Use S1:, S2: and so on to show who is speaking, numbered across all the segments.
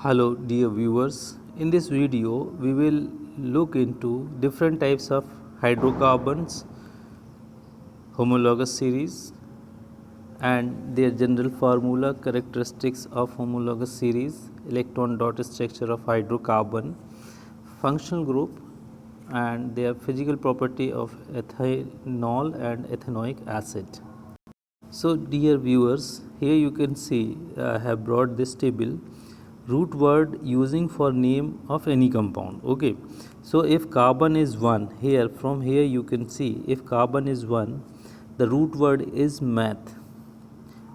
S1: Hello dear viewers, in this video we will look into different types of hydrocarbons, homologous series and their general formula, characteristics of homologous series, electron dot structure of hydrocarbon, functional group and their physical property of ethanol and ethanoic acid. So dear viewers, here you can see I have brought this table, root word using for name of any compound. Okay, so if carbon is 1, here from here you can see if carbon is 1, the root word is meth.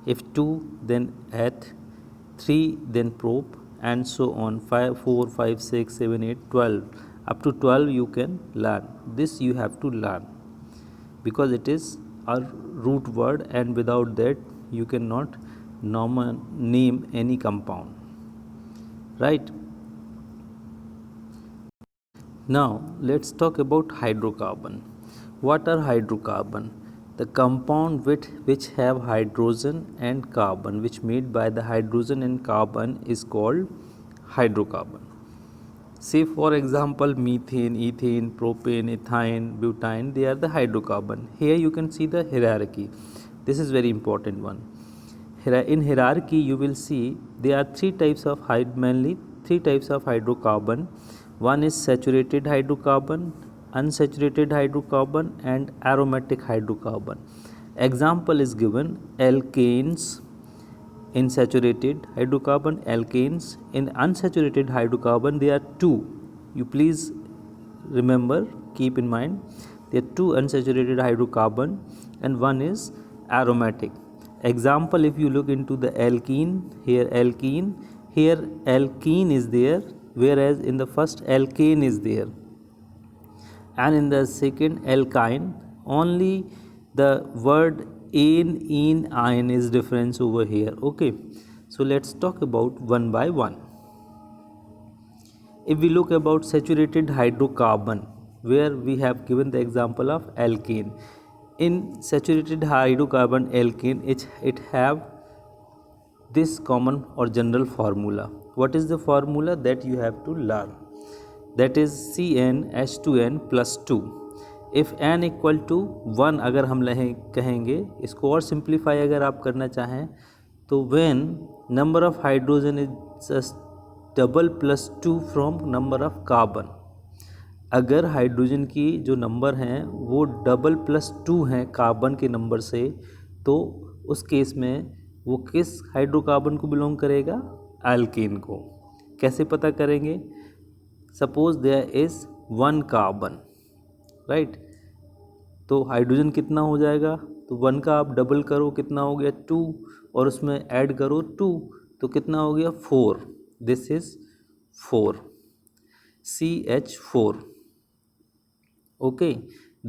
S1: If 2, then eth, 3, then prop, and so on. 5, 4, 5, 6, 7, 8, 12. Up to 12 you can learn. This you have to learn because it is a root word, and without that you cannot name any compound, right? Now let's talk about hydrocarbon. What are hydrocarbon? The compound which have hydrogen and carbon, which made by the hydrogen and carbon, is called hydrocarbon. Say for example methane, ethane, propane, ethane, butane, they are the hydrocarbon. Here you can see the hierarchy. This is very important one. In hierarchy you will see there are mainly three types of hydrocarbon. One is saturated hydrocarbon, unsaturated hydrocarbon and aromatic hydrocarbon. Example is given: alkanes in saturated hydrocarbon, alkanes in unsaturated hydrocarbon. There are two. You please remember, keep in mind, there are two unsaturated hydrocarbon and one is aromatic. Example, if you look into the alkene, here alkene is there, whereas in the first alkane is there, and in the second alkyne only the word ene is difference over here. Okay, so let's talk about one by one. If we look about saturated hydrocarbon, where we have given the example of alkane. In saturated hydrocarbon alkane, it have this common or general formula. What is the formula that you have to learn? That is CnH2n plus 2. If n equal to 1 अगर हम कहेंगे, इसको और simplify अगर आप करना चाहें तो when number of hydrogen is double plus 2 from number of carbon, अगर हाइड्रोजन की जो नंबर हैं वो डबल प्लस 2 हैं कार्बन के नंबर से, तो उस केस में वो किस हाइड्रोकार्बन को बिलोंग करेगा? एल्केन को. कैसे पता करेंगे? Suppose there is 1 carbon, right, तो हाइड्रोजन कितना हो जाएगा? तो 1 का आप डबल करो, कितना हो गया? 2, और उसमें ऐड करो 2, तो कितना हो गया? 4. This is 4, CH4. Okay,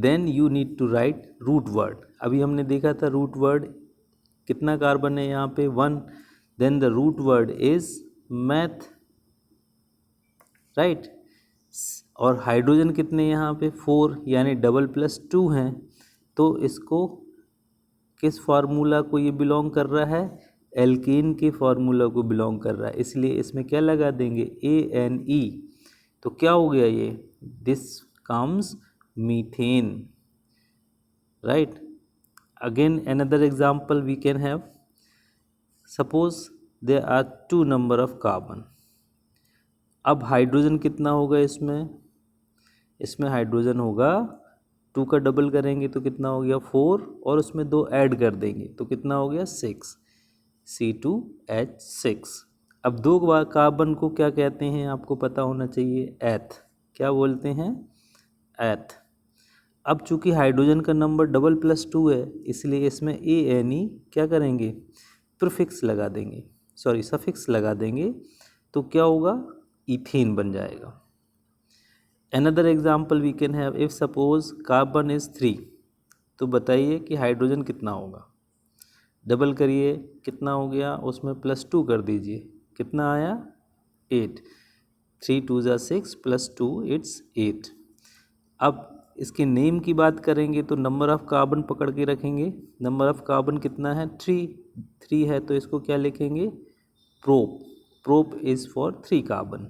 S1: then you need to write root word. अभी हमने देखा था रूट वर्ड कितना कार्बन है यहाँ पे? 1. Then the root word is meth, right, और हाइड्रोजन कितने यहाँ पे? 4, यानी डबल प्लस 2 हैं, तो इसको किस फार्मूला को ये बिलोंग कर रहा है? एल्केन के फार्मूला को बिलोंग कर रहा है, इसलिए इसमें क्या लगा देंगे? ANE. तो क्या हो गया ये? This comes methane, right. Again another example we can have. Suppose there are 2 number of carbon. अब हाइड्रोजन कितना होगा इसमें? इसमें हाइड्रोजन होगा 2 का डबल करेंगे तो कितना हो गया? 4, और उसमें 2 ऐड कर देंगे तो कितना हो गया? 6, C2H6. अब 2 कार्बन को क्या कहते हैं? आपको पता होना चाहिए. एथ. क्या बोलते हैं? एथ. अब चूंकि हाइड्रोजन का नंबर डबल प्लस 2 है, इसलिए इसमें ANE क्या करेंगे? प्रीफिक्स लगा देंगे, सफिक्स लगा देंगे, तो क्या होगा? इथेन बन जाएगा. Another example we can have. If suppose carbon is 3, तो बताइए कि हाइड्रोजन कितना होगा? डबल करिए, कितना हो गया? उसमें प्लस 2 कर दीजिए, कितना आया? 8. 3 2 ज़ा 6 प्लस 2 इट्स 8. अब इसके नेम की बात करेंगे तो नंबर ऑफ कार्बन पकड़ के रखेंगे. नंबर ऑफ कार्बन कितना है? 3 है, तो इसको क्या लिखेंगे? Prop. Prop is for 3 carbon.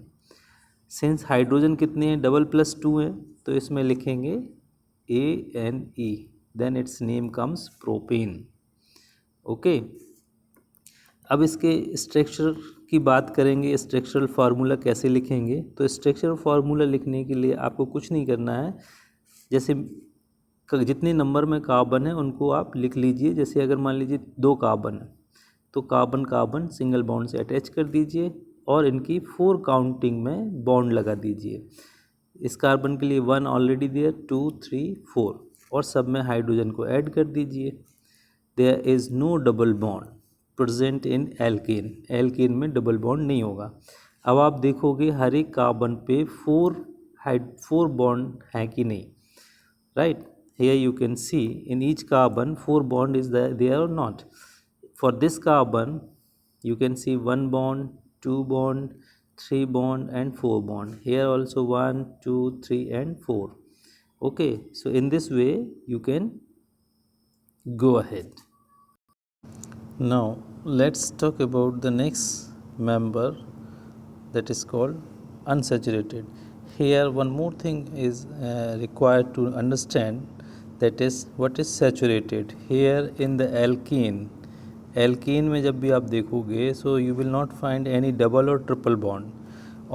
S1: Since hydrogen कितने हैं, डबल प्लस 2 हैं, तो इसमें लिखेंगे ANE, then it's name comes propane. Okay, अब इसके स्ट्रक्चर की बात करेंगे, स्ट्रक्चरल फार्मूला कैसे लिखेंगे। तो स्ट्रक्चरल फार्मूला लिखने के लिए आपको कुछ नहीं करना है, जैसे जितने नंबर में कार्बन है उनको आप लिख लीजिए। जैसे अगर मान लीजिए 2 कार्बन है तो कार्बन कार्बन सिंगल बॉन्ड से अटैच कर दीजिए और इनकी 4 काउंटिंग में बॉन्ड लगा दीजिए। इस कार्बन के लिए 1 ऑलरेडी देयर, 2 3 4, और सब में हाइड्रोजन को ऐड कर दीजिए। There is no double bond present in alkane, alkane में डबल बॉन्ड नहीं होगा। अब आप देखोगे हर एक कार्बन पे 4 बॉन्ड है कि नहीं, right. Here you can see in each carbon 4 bond is there or not. For this carbon you can see 1 bond, 2 bond, 3 bond and 4 bond. Here also 1 2 3 and 4. Okay, so in this way you can go ahead. Now let's talk about the next member, that is called unsaturated. Here one more thing is required to understand, that is what is saturated. Here in the alkene में जब भी आप देखोगे, so you will not find any double or triple bond.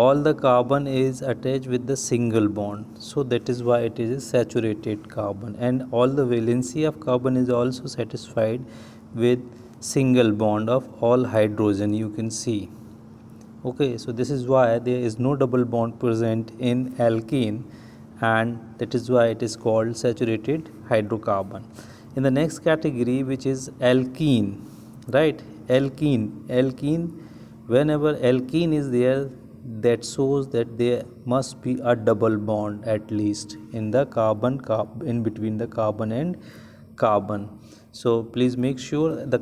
S1: All the carbon is attached with the single bond, so that is why it is a saturated carbon, and all the valency of carbon is also satisfied with single bond of all hydrogen, you can see. Okay, so this is why there is no double bond present in alkene, and that is why it is called saturated hydrocarbon. In the next category, which is alkene, right? Alkene, whenever alkene is there, that shows that there must be a double bond at least in the carbon in between the carbon and carbon. So please make sure the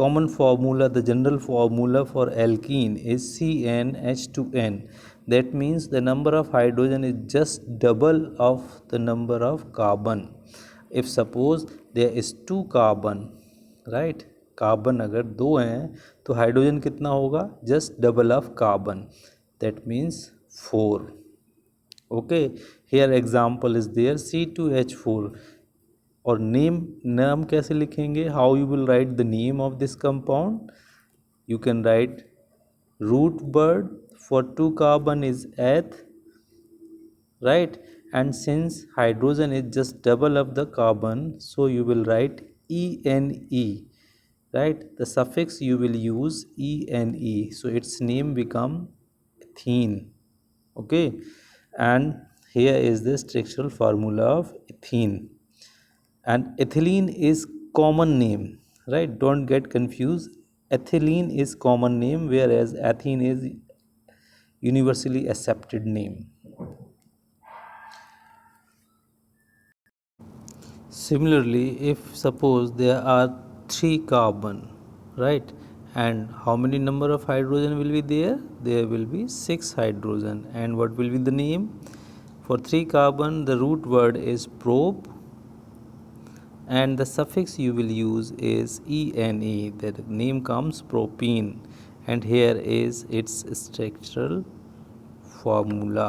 S1: common formula, the general formula for alkene is CnH2n. That means the number of hydrogen is just double of the number of carbon. If suppose there is 2 carbon, right, carbon अगर 2 हैं तो hydrogen कितना होगा, just double of carbon, that means 4. Okay, here example is there C2H4. और नाम कैसे लिखेंगे, how you will write the name of this compound, you can write root word for 2 carbon is eth, right, and since hydrogen is just double of the carbon, so you will write ENE, right, the suffix you will use ENE, so its name become ethene. Okay, and here is the structural formula of ethene. And ethylene is common name, right, don't get confused. Ethylene is common name, whereas ethene is universally accepted name. Similarly, if suppose there are 3 carbon, right, and how many number of hydrogen will be there, there will be 6 hydrogen, and what will be the name for 3 carbon, the root word is prop, and the suffix you will use is ENE, the name comes propene, and here is its structural formula.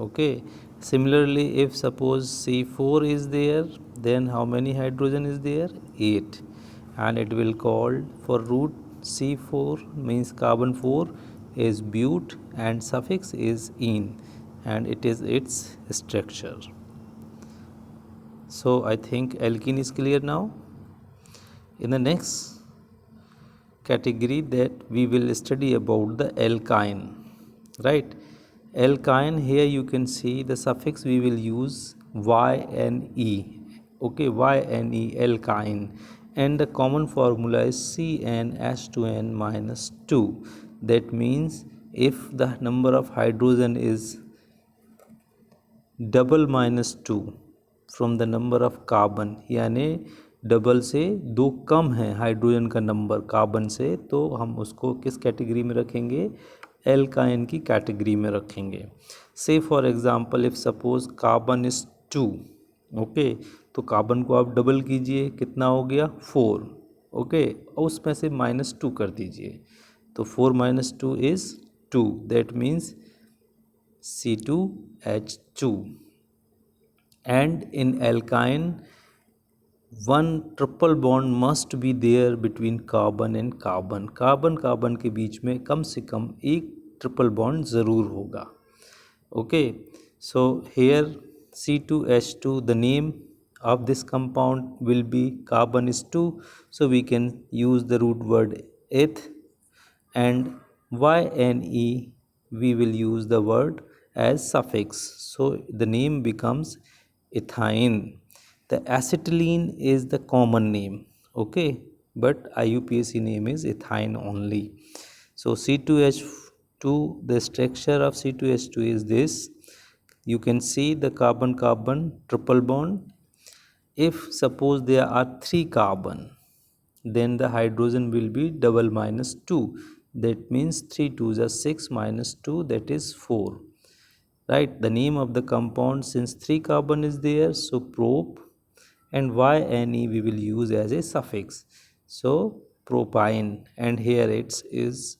S1: Okay, similarly, if suppose C4 is there, then how many hydrogen is there, 8, and it will call for root C4 means carbon 4 is but, and suffix is -ene, and it is its structure. So I think alkene is clear now. In the next category that we will study about the alkyne, right. Alkyne, here you can see the suffix we will use YNE. Okay, YNE, alkyne, and the common formula is CnH2n minus 2. That means if the number of hydrogen is double minus 2 from the number of carbon, यानी double से 2 कम है hydrogen का number carbon से, तो हम उसको किस category में रखेंगे, एल्काइन की कैटेगरी में रखेंगे. से for example if suppose carbon is 2, okay, तो कार्बन को आप डबल कीजिए, कितना हो गया 4, ओके, और उसमें से -2 कर दीजिए, तो 4 minus 2 is 2. That means C2H2. And in alkyne, one triple bond must be there between carbon and carbon. Carbon carbon के बीच में कम से कम एक ट्रिपल बॉन्ड ज़रूर होगा. Okay, so here C2H2, the name of this compound will be carbon is 2, so we can use the root word eth, and YNE we will use the word as suffix, so the name becomes ethine. The acetylene is the common name, okay, but IUPAC name is ethine only. So C2H2, the structure of C2H2 is this. You can see the carbon carbon triple bond. If suppose there are 3 carbon, then the hydrogen will be double minus 2. That means 3 2s are 6 minus 2, that is 4. Right, the name of the compound, since 3 carbon is there, so prop, and YNE we will use as a suffix, so propyne. And here it is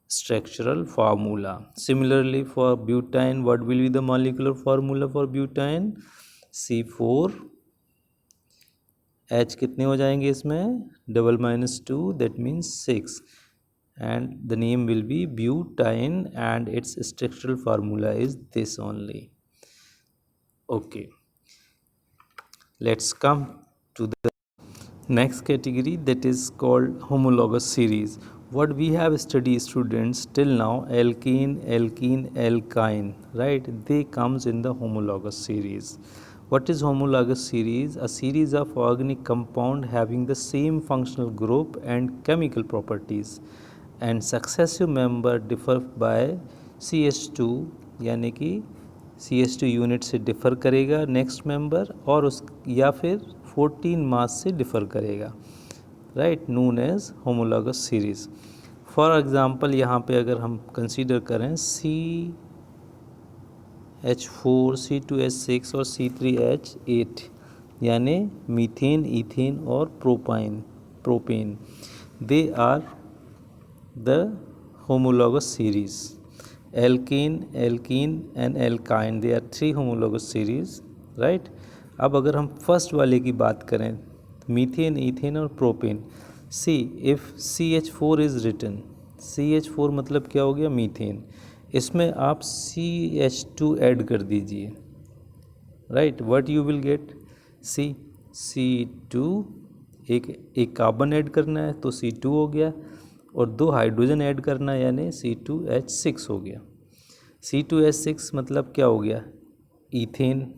S1: structural formula. Similarly for butane, what will be the molecular formula for butane? C4 H कितने हो जाएंगे इसमें, double minus 2, that means 6, and the name will be butane, and its structural formula is this only. Okay, let's come to the next category, that is called homologous series. What we have studied, students, till now, alkene, alkene, alkyne, right, they comes in the homologous series. What is homologous series? A series of organic compound having the same functional group and chemical properties, and successive member differ by CH2, यानी कि CH2 unit से differ करेगा next member, और उस या फिर 14 मास से differ करेगा, right, known as homologous series. For example यहाँ पे अगर हम कंसीडर करें CH4, C2H6 और C3H8, यानी मीथेन, इथेन और propane, they are the homologous series. Alkane, alkene and alkyne, they are 3 homologous series, right. अब अगर हम फर्स्ट वाले की बात करें, मीथेन, इथेन और propane, see if CH4 is written, CH4 मतलब क्या हो गया, मीथेन, इसमें आप CH2 ऐड कर दीजिए, right, what you will get, C2, एक कार्बन ऐड करना है तो C2 हो गया, और 2 हाइड्रोजन ऐड करना है यानी C2H6 हो गया. C2H6 मतलब क्या हो गया, इथेन.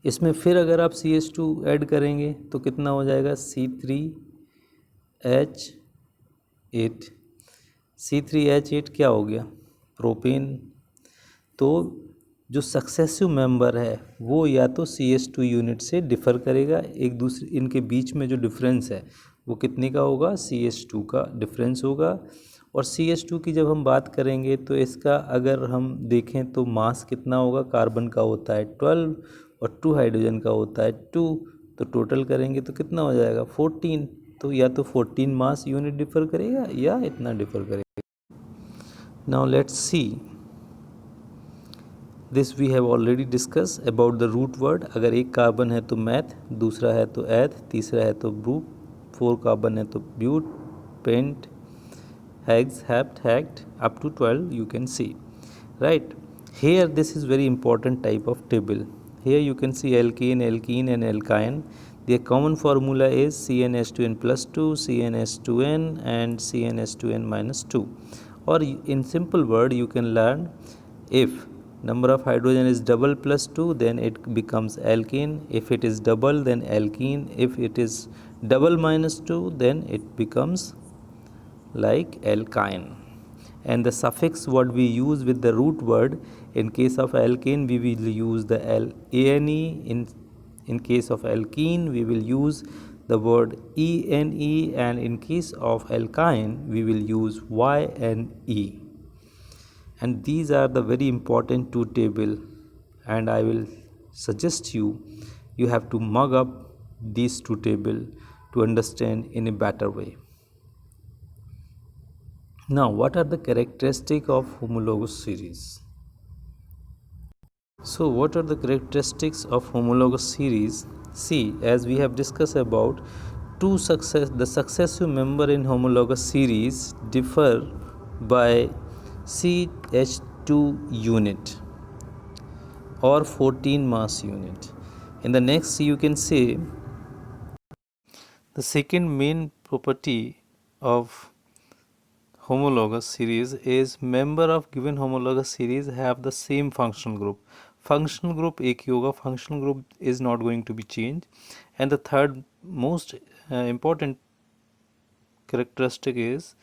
S1: इसमें फिर अगर आप CH2 ऐड करेंगे तो कितना हो जाएगा, C3H8. C3H8 क्या हो गया, प्रोपेन. तो जो सक्सेसिव मेंबर है वो या तो CH2 यूनिट से डिफ़र करेगा, एक दूसरे इनके बीच में जो डिफरेंस है वो कितने का होगा, CH2 का डिफरेंस होगा. और CH2 की जब हम बात करेंगे तो इसका अगर हम देखें तो मास कितना होगा, कार्बन का होता है 12 और 2 हाइड्रोजन का होता है 2, तो टोटल करेंगे तो कितना हो जाएगा 14. तो या तो 14 मास यूनिट डिफ़र करेगा या इतना डिफ़र करेगा. Now let's see this, we have already discuss about the root word. अगर एक कार्बन है तो मैथ, दूसरा है तो एथ, तीसरा है तो ब्रू, 4 कार्बन है तो but, pent, hex, hept, hect, up to 12 you can see, right. Here this is very important type of table. Here you can see alkane, alkene and alkyne. Their common formula is CnH2n plus 2, CnH2n and CnH2n minus 2. Or in simple word you can learn, if number of hydrogen is double plus 2, then it becomes alkane. If it is double, then alkene. If it is double minus 2, then it becomes like alkyne. And the suffix what we use with the root word, in case of alkane we will use the ane, in case of alkene we will use the word ene, and in case of alkyne we will use yne. And these are the very important 2 table, and I will suggest you have to mug up these 2 table to understand in a better way. Now, what are the characteristics of homologous series? So, what are the characteristics of homologous series? See, as we have discussed about the successive member in homologous series differ by CH2 unit or 14 mass unit. In the next, you can say the second main property of homologous series is member of given homologous series have the same functional group. Functional group एक ही होगा, functional group is not going to be changed. And the third most important characteristic is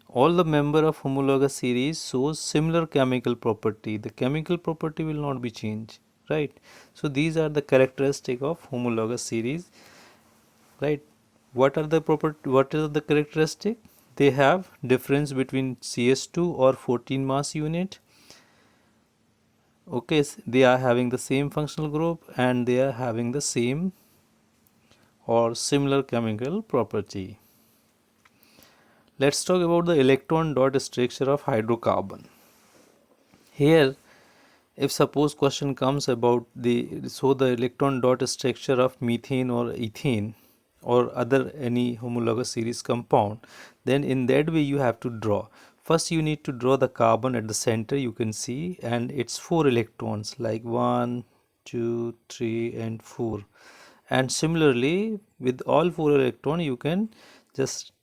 S1: all the member of homologous series shows similar chemical property. The chemical property will not be changed, right? So these are the characteristic of homologous series, right? What are the characteristic? They have difference between CS2 or 14 mass unit. Okay, they are having the same functional group and they are having the same or similar chemical property. Let's talk about the electron dot structure of hydrocarbon. Here, if suppose question comes about the electron dot structure of methane or ethane or other any homologous series compound, then in that way you have to draw. First you need to draw the carbon at the center, you can see, and it's 4 electrons like 1, 2, 3 and 4. And similarly with all 4 electrons you can just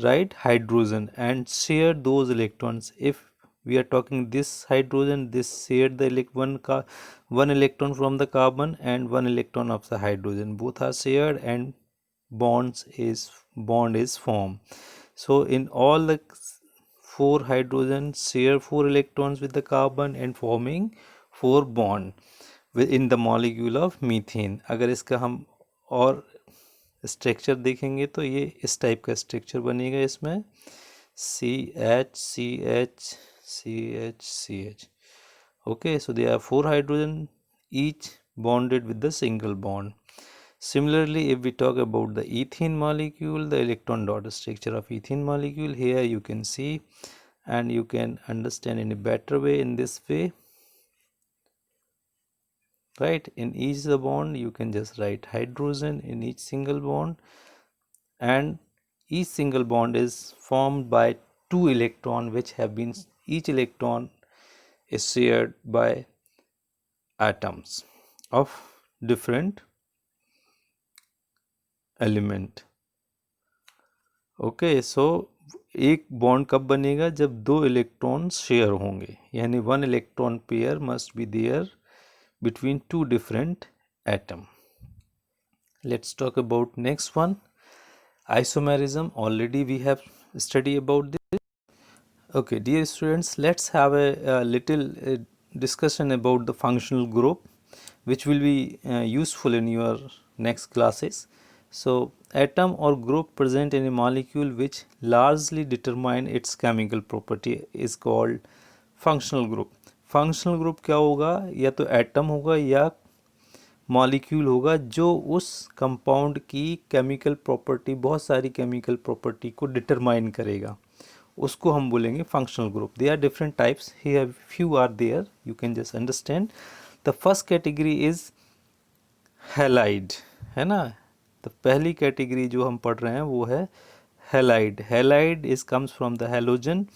S1: write hydrogen and share those electrons. If we are talking this hydrogen, this shared the one electron from the carbon and one electron of the hydrogen, both are shared and bond is formed. So in all the 4 hydrogen share 4 electrons with the carbon and forming 4 bond within the molecule of methane. अगर इसका हम और structure देखेंगे तो ये इस type का structure बनेगा इसमें CH okay, so there are 4 hydrogen each bonded with the single bond. Similarly, if we talk about the ethene molecule, the electron dot structure of ethene molecule, here you can see and you can understand in a better way in this way, right? In each the bond you can just write hydrogen in each single bond, and each single bond is formed by 2 electron which have been, each electron is shared by atoms of different element. Okay, so एक bond कब बनेगा? जब 2 electron share होंगे, यानी 1 electron pair must be there between 2 different atom. Let's talk about next one, isomerism. Already we have studied about this. Okay, dear students, let's have a little discussion about the functional group, which will be useful in your next classes. So, atom or group present in a molecule which largely determine its chemical property is called functional group. Functional group क्या होगा? या तो atom होगा या molecule होगा जो उस compound की केमिकल प्रॉपर्टी, बहुत सारी केमिकल प्रॉपर्टी को डिटरमाइन करेगा, उसको हम बोलेंगे functional group. They are different types, here few are there, you can just understand. The first category is halide, है ना. तो पहली कैटेगरी जो हम पढ़ रहे हैं वो है halide. Halide is comes from the halogen.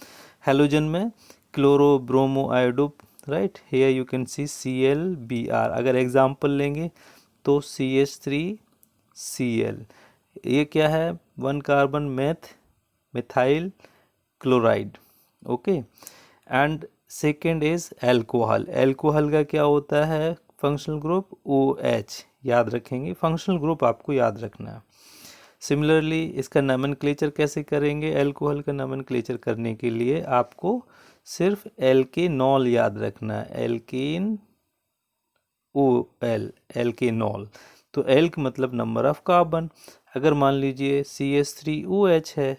S1: Halogen में chloro, bromo, iodo, right. Here you can see ClBr. अगर एग्जाम्पल लेंगे तो CH3Cl. ये क्या है? 1 carbon methyl chloride. Okay. And second is alcohol. Alcohol का क्या होता है फंक्शनल ग्रुप? OH. याद रखेंगे, फंक्शनल ग्रुप आपको याद रखना है. सिमिलरली इसका नोमेनक्लेचर कैसे करेंगे? एल्कोहल का नोमेनक्लेचर करने के लिए आपको सिर्फ एल्केनॉल याद रखना है. Alkane OL, alkanol. तो एल्क मतलब नंबर ऑफ कार्बन. अगर मान लीजिए CH3OH है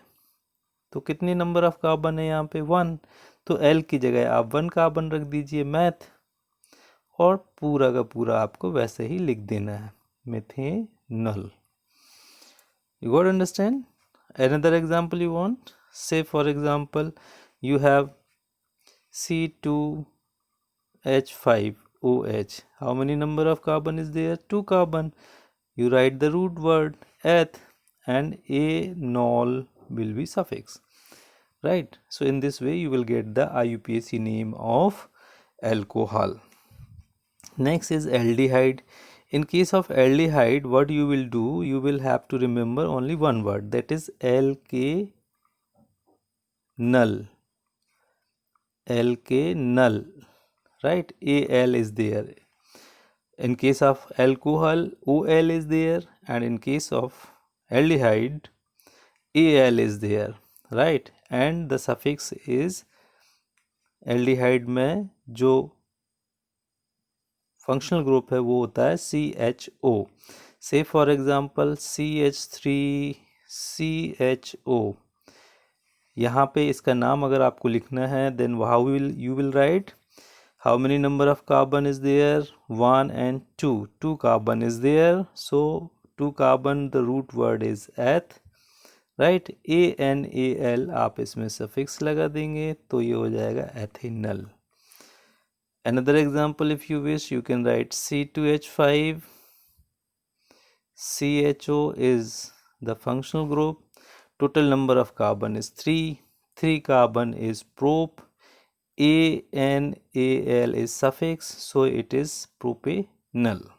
S1: तो कितने नंबर ऑफ कार्बन है यहाँ पे? 1. तो एल्क की जगह आप 1 कार्बन रख दीजिए, मैथ, और पूरा का पूरा आपको वैसे ही लिख देना है, methanol. You got to understand? Another example you want? say for example you have C2H5OH. How many number of carbon is there? 2 carbon. You write the root word eth and anol will be suffix, right? So in this way you will get the IUPAC name of alcohol. Next is aldehyde. In case of aldehyde, what you will do, you will have to remember only one word, that is alk null. Alk null, right? Al is there. In case of alcohol, OL is there, and in case of aldehyde, Al is there, right? And the suffix is aldehyde में जो functional group है वो होता है CHO. से for example CH3CHO. यहाँ पे इसका नाम अगर आपको लिखना है then how will you will write how many number of carbon is there 1 and 2 carbon is there, so 2 carbon the root word is eth, right? ANAL आप इसमें suffix लगा देंगे तो ये हो जाएगा ethanol. Another example, if you wish, you can write C2H5. CHO is the functional group. Total number of carbon is 3. 3 carbon is prop. ANAL is suffix, so it is propanol.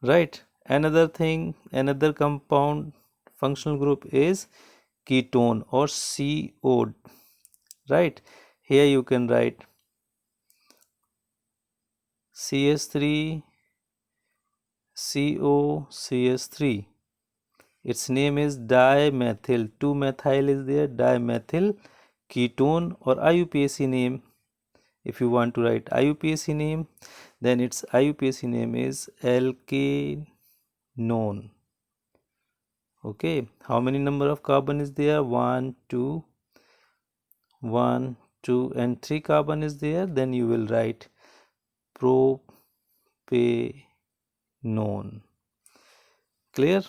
S1: Right? Another thing, another compound functional group is ketone or CO. Right? Here you can write CH3 COCH3. Its name is dimethyl. 2-methyl is there, dimethyl ketone, or IUPAC name. If you want to write IUPAC name, then its IUPAC name is alkanone. Okay, how many number of carbon is there? 1, 2, 1, 2 and 3 carbon is there. Then you will write propanone. Clear?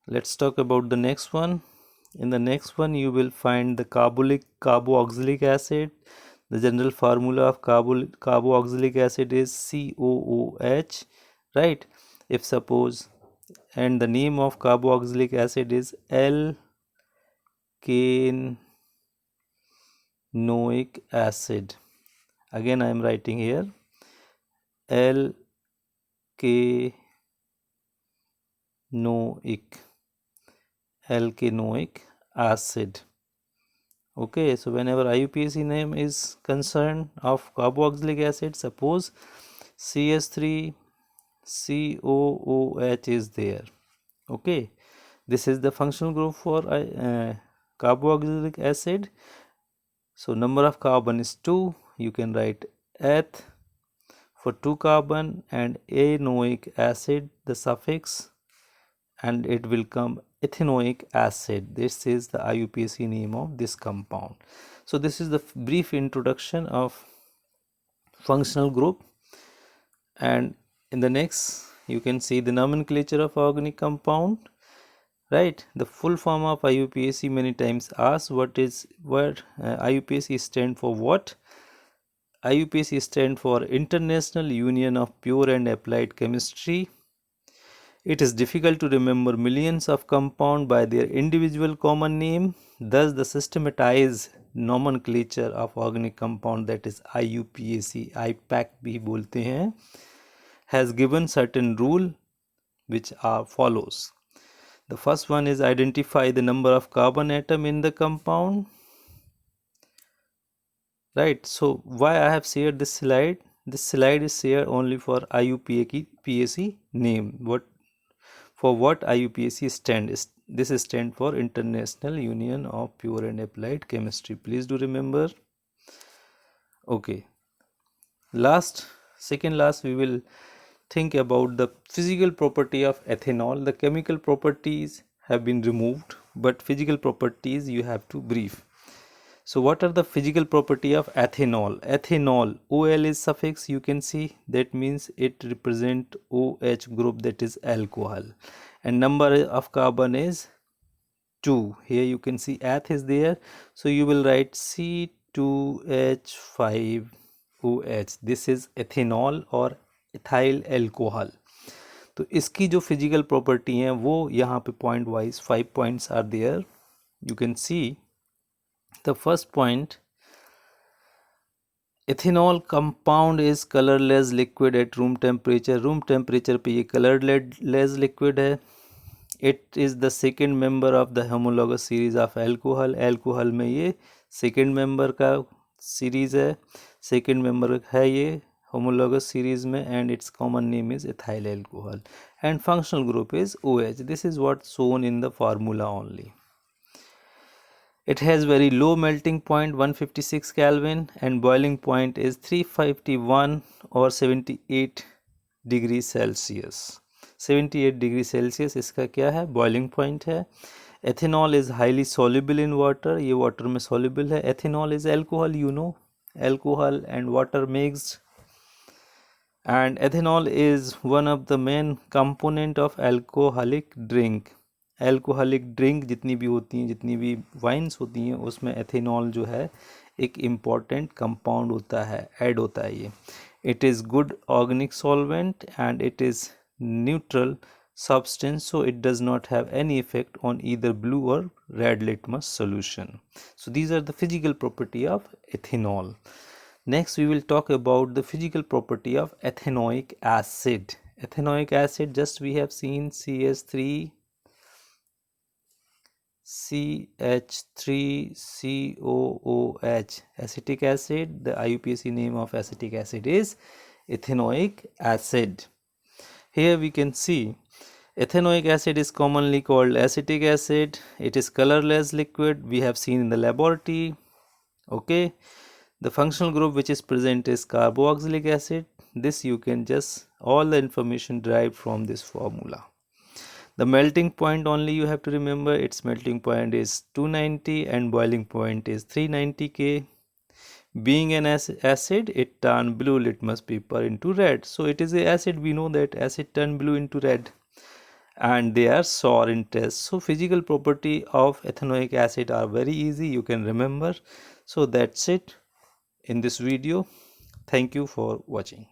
S1: Let's talk about the next one. In the next one you will find the carboxylic acid. The general formula of carboxylic acid is COOH, right? If suppose, and the name of carboxylic acid is alkanoic acid. Again I am writing here alkanoic acid. Okay, so whenever IUPAC name is concerned of carboxylic acid, suppose CH3COOH is there. Okay, this is the functional group for carboxylic acid. So number of carbon is 2. You can write eth for 2 carbon and anoic acid, the suffix, and it will come ethanoic acid. This is the IUPAC name of this compound. So this is the brief introduction of functional group, and in the next you can see the nomenclature of organic compound, right? The full form of IUPAC many times asked. What IUPAC stand for what? IUPAC stand for International Union of Pure and Applied Chemistry. It is difficult to remember millions of compounds by their individual common name. Thus, the systematized nomenclature of organic compound, that is IUPAC, IPAC भी बोलते हैं, has given certain rule which are follows. The first one is identify the number of carbon atom in the compound. Right. So why I have shared this slide? This slide is shared only for IUPAC name. What IUPAC stand is, this stand for International Union of Pure and Applied Chemistry. Please do remember. Okay, second last we will think about the physical property of ethanol. The chemical properties have been removed, but physical properties you have to brief. So what are the physical property of ethanol? Ethanol, OL is suffix, you can see, that means it represent OH group, that is alcohol, and number of carbon is 2. Here you can see eth is there, so you will write C2H5OH. This is ethanol or ethyl alcohol. तो इसकी जो physical property हैं वो यहाँ पे point wise 5 points are there. You can see the first point, ethanol compound is colorless liquid at room temperature. Room temperature पे ये colorless liquid है. It is the second member of the homologous series of alcohol. alcohol में ये second member का series है, second member है ये homologous series में, and its common name is ethyl alcohol, and functional group is OH. This is what shown in the formula only. It has very low melting point 156 Kelvin and boiling point is 351 or 78 degree Celsius. 78 degree Celsius इसका क्या है, boiling point है. Ethanol is highly soluble in water, ये water में soluble है. Ethanol is alcohol, you know, alcohol and water mixed, and ethanol is one of the main component of alcoholic drink. Alcoholic drink जितनी भी होती हैं, जितनी भी वाइन्स होती हैं, उसमें एथेनॉल जो है एक इम्पॉर्टेंट कंपाउंड होता है, ऐड होता है ये. It is good organic solvent and it is neutral substance, so it does not have any effect on either blue or red litmus solution. So these are the physical property of ethanol. Next we will talk about the physical property of ethanoic acid. Ethanoic acid, just we have seen CH3COOH, acetic acid. The IUPAC name of acetic acid is ethanoic acid. Here we can see ethanoic acid is commonly called acetic acid. It is colorless liquid, we have seen in the laboratory. Okay, the functional group which is present is carboxylic acid. This you can just, all the information derived from this formula. The melting point only you have to remember, its melting point is 290 and boiling point is 390 K. Being an acid, it turn blue litmus paper into red. So it is a acid, we know that acid turn blue into red, and they are sour in taste. So physical property of ethanoic acid are very easy, you can remember. So that's it in this video. Thank you for watching.